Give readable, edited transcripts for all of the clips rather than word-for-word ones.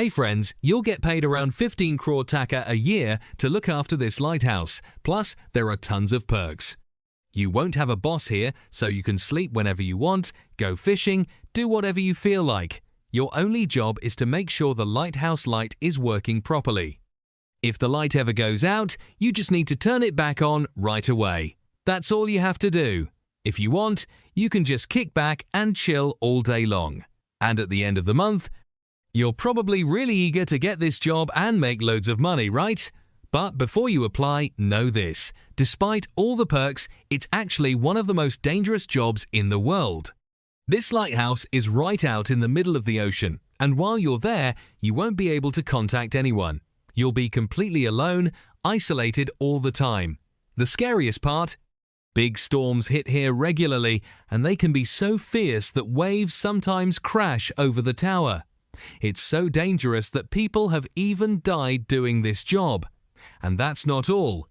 Hey friends, you'll get paid around 15 crore taka a year to look after this lighthouse, plus there are tons of perks. You won't have a boss here, so you can sleep whenever you want, go fishing, do whatever you feel like. Your only job is to make sure the lighthouse light is working properly. If the light ever goes out, you just need to turn it back on right away. That's all you have to do. If you want, you can just kick back and chill all day long. And at the end of the month, you're probably really eager to get this job and make loads of money, right? But before you apply, know this. Despite all the perks, it's actually one of the most dangerous jobs in the world. This lighthouse is right out in the middle of the ocean, and while you're there, you won't be able to contact anyone. You'll be completely alone, isolated all the time. The scariest part? Big storms hit here regularly, and they can be so fierce that waves sometimes crash over the tower. It's so dangerous that people have even died doing this job. And that's not all.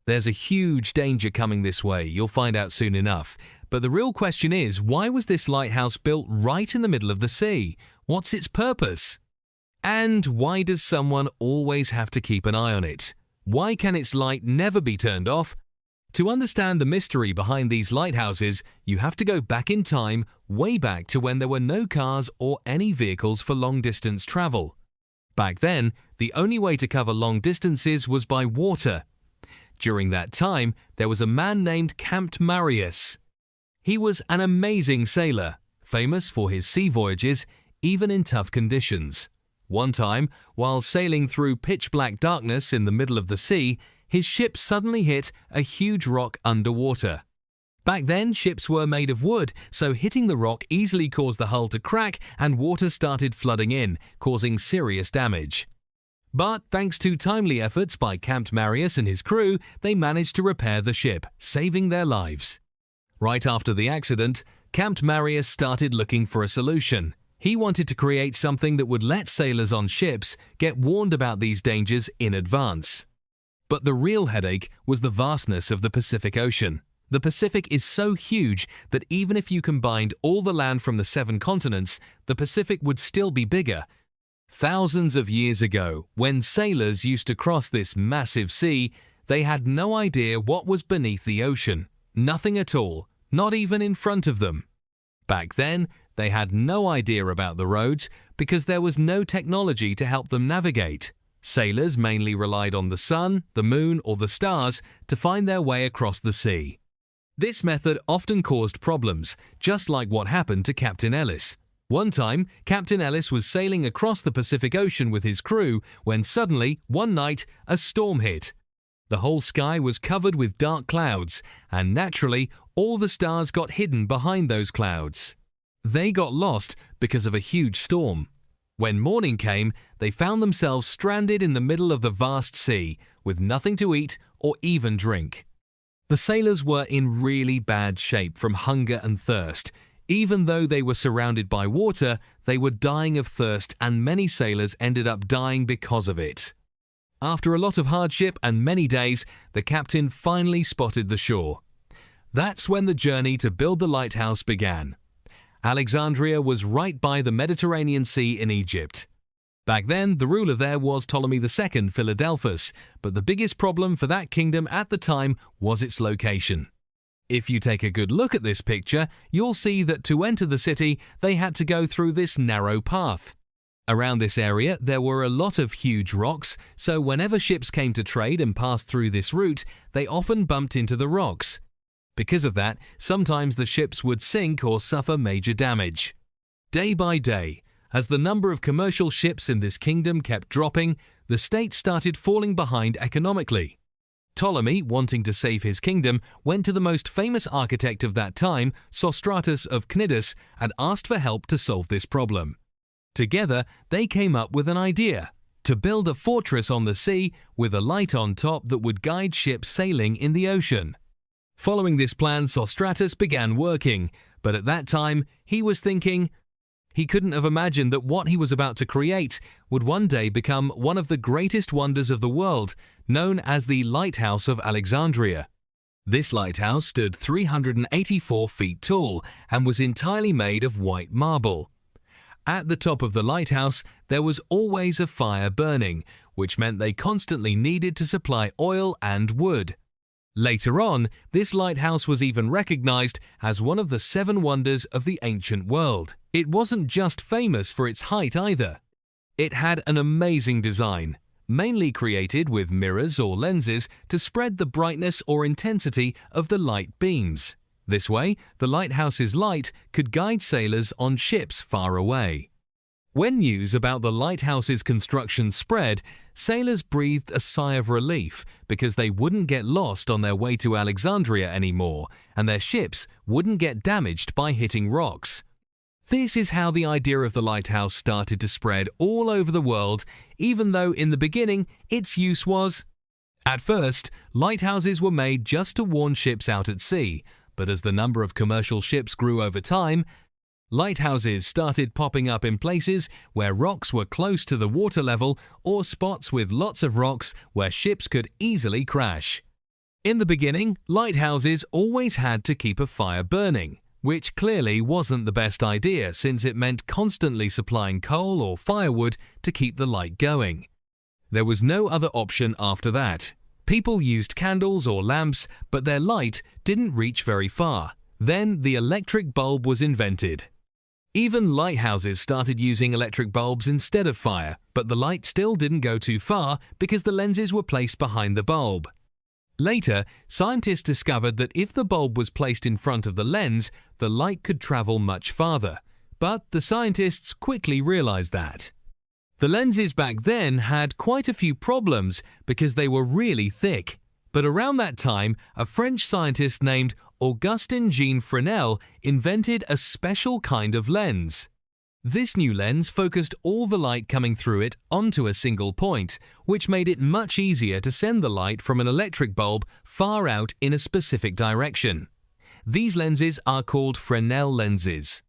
There's a huge danger coming this way, you'll find out soon enough. But the real question is, why was this lighthouse built right in the middle of the sea? What's its purpose? And why does someone always have to keep an eye on it? Why can its light never be turned off? To understand the mystery behind these lighthouses, you have to go back in time, way back to when there were no cars or any vehicles for long-distance travel. Back then, the only way to cover long distances was by water. During that time, there was a man named Captain Marius. He was an amazing sailor, famous for his sea voyages, even in tough conditions. One time, while sailing through pitch-black darkness in the middle of the sea, his ship suddenly hit a huge rock underwater. Back then, ships were made of wood, so hitting the rock easily caused the hull to crack and water started flooding in, causing serious damage. But thanks to timely efforts by Captain Marius and his crew, they managed to repair the ship, saving their lives. Right after the accident, Captain Marius started looking for a solution. He wanted to create something that would let sailors on ships get warned about these dangers in advance. But the real headache was the vastness of the Pacific Ocean. The Pacific is so huge that even if you combined all the land from the 7 continents, the Pacific would still be bigger. Thousands of years ago, when sailors used to cross this massive sea, they had no idea what was beneath the ocean. Nothing at all, not even in front of them. Back then, they had no idea about the roads because there was no technology to help them navigate. Sailors mainly relied on the sun, the moon, or the stars to find their way across the sea. This method often caused problems, just like what happened to Captain Ellis. One time, Captain Ellis was sailing across the Pacific Ocean with his crew when suddenly, one night, a storm hit. The whole sky was covered with dark clouds, and naturally, all the stars got hidden behind those clouds. They got lost because of a huge storm. When morning came, they found themselves stranded in the middle of the vast sea, with nothing to eat or even drink. The sailors were in really bad shape from hunger and thirst. Even though they were surrounded by water, they were dying of thirst, and many sailors ended up dying because of it. After a lot of hardship and many days, the captain finally spotted the shore. That's when the journey to build the lighthouse began. Alexandria was right by the Mediterranean Sea in Egypt. Back then, the ruler there was Ptolemy II Philadelphus, but the biggest problem for that kingdom at the time was its location. If you take a good look at this picture, you'll see that to enter the city, they had to go through this narrow path. Around this area, there were a lot of huge rocks, so whenever ships came to trade and passed through this route, they often bumped into the rocks. Because of that, sometimes the ships would sink or suffer major damage. Day by day, as the number of commercial ships in this kingdom kept dropping, the state started falling behind economically. Ptolemy, wanting to save his kingdom, went to the most famous architect of that time, Sostratus of Cnidus, and asked for help to solve this problem. Together, they came up with an idea: to build a fortress on the sea with a light on top that would guide ships sailing in the ocean. Following this plan, Sostratus began working, but at that time, he was thinking he couldn't have imagined that what he was about to create would one day become one of the greatest wonders of the world, known as the Lighthouse of Alexandria. This lighthouse stood 384 feet tall and was entirely made of white marble. At the top of the lighthouse, there was always a fire burning, which meant they constantly needed to supply oil and wood. Later on, this lighthouse was even recognized as one of the 7 wonders of the ancient world. It wasn't just famous for its height either. It had an amazing design, mainly created with mirrors or lenses to spread the brightness or intensity of the light beams. This way, the lighthouse's light could guide sailors on ships far away. When news about the lighthouse's construction spread, sailors breathed a sigh of relief because they wouldn't get lost on their way to Alexandria anymore, and their ships wouldn't get damaged by hitting rocks. This is how the idea of the lighthouse started to spread all over the world, even though in the beginning its use was... At first, lighthouses were made just to warn ships out at sea, but as the number of commercial ships grew over time, lighthouses started popping up in places where rocks were close to the water level or spots with lots of rocks where ships could easily crash. In the beginning, lighthouses always had to keep a fire burning, which clearly wasn't the best idea since it meant constantly supplying coal or firewood to keep the light going. There was no other option after that. People used candles or lamps, but their light didn't reach very far. Then the electric bulb was invented. Even lighthouses started using electric bulbs instead of fire, but the light still didn't go too far because the lenses were placed behind the bulb. Later, scientists discovered that if the bulb was placed in front of the lens, the light could travel much farther. But the scientists quickly realized that. The lenses back then had quite a few problems because they were really thick. But around that time, a French scientist named Augustin-Jean Fresnel invented a special kind of lens. This new lens focused all the light coming through it onto a single point, which made it much easier to send the light from an electric bulb far out in a specific direction. These lenses are called Fresnel lenses.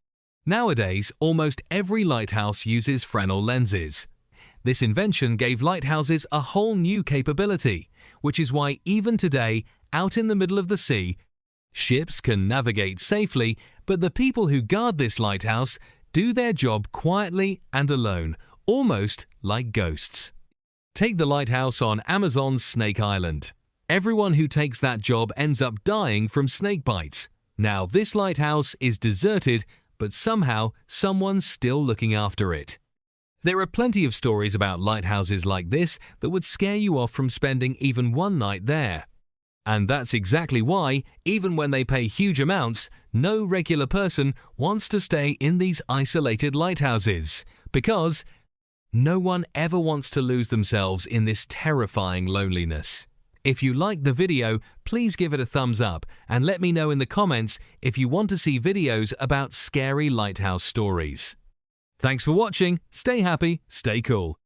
Nowadays, almost every lighthouse uses Fresnel lenses. This invention gave lighthouses a whole new capability, which is why even today, out in the middle of the sea, ships can navigate safely, but the people who guard this lighthouse do their job quietly and alone, almost like ghosts. Take the lighthouse on Amazon's Snake Island. Everyone who takes that job ends up dying from snake bites. Now this lighthouse is deserted, but somehow someone's still looking after it. There are plenty of stories about lighthouses like this that would scare you off from spending even one night there. And that's exactly why, even when they pay huge amounts, no regular person wants to stay in these isolated lighthouses, because no one ever wants to lose themselves in this terrifying loneliness. If you liked the video, please give it a thumbs up and let me know in the comments if you want to see videos about scary lighthouse stories. Thanks for watching, stay happy, stay cool.